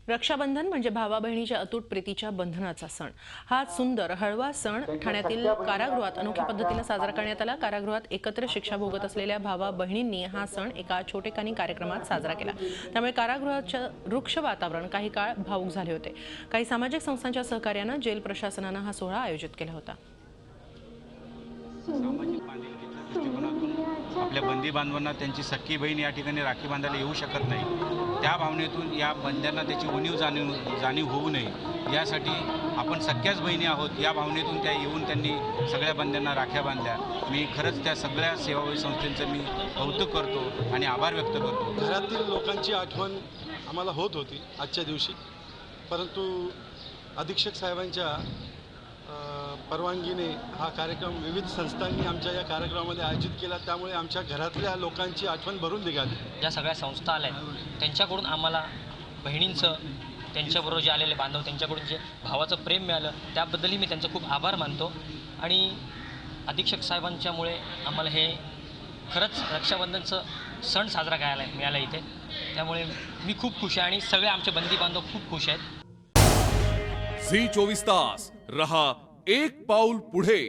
रक्षाबंधन म्हणजे भावा बहिणीच्या अतूट प्रीतीच्या बंधनाचा सण। हा सुंदर हळवा सण ठाण्यातील कारागृहात अनोख्या पद्धतीने साजरा करण्यात आला। कारागृहात एकत्र शिक्षा भोगत असलेल्या भावा बहिणींनी हा सण एका छोटेखानी कार्यक्रमात साजरा केला। त्यामुळे कारागृहाचे वृक्ष वातावरण काही काळ भावुक झाले होते। काही सामाजिक संस्थांच्या सहकार्याने जेल प्रशासनाने हा सोहळा आयोजित केला होता। आपल्या बंदी बांधवांना त्यांची सख्खी बहीण या ठिकाणी राखी बांधायला येऊ शकत नाही, त्या भावनेतून या बंद्यांना त्याची उणीव जाणीव होऊ नये यासाठी आपण सख्याच बहिणी आहोत या भावनेतून त्या येऊन त्यांनी सगळ्या बंद्यांना राख्या बांधल्या। मी खरंच त्या सगळ्या सेवाभावी संस्थांचं मी कौतुक करतो आणि आभार व्यक्त करतो। घरातील लोकांची आठवण आम्हाला होत होती आजच्या दिवशी, परंतु अधीक्षक साहेबांच्या परवानगीने हा कार्यक्रम विविध संस्थांनी आमच्या या कार्यक्रमामध्ये आयोजित केला, त्यामुळे आमच्या घरातल्या लोकांची आठवण भरून निघाली। ज्या सगळ्या संस्था आल्या त्यांच्याकडून आम्हाला बहिणींचं, त्यांच्याबरोबर जे आलेले बांधव त्यांच्याकडून जे भावाचं प्रेम मिळालं त्याबद्दलही मी त्यांचा खूप आभार मानतो। आणि अधीक्षक साहेबांच्यामुळे आम्हाला हे खरंच रक्षाबंधनचं सण साजरा करायला मिळाला इथे, त्यामुळे मी खूप खुश आहे आणि सगळे आमचे बंदी बांधव खूप खुश आहेत। झी 24 तास रहा एक पाऊल पुढे।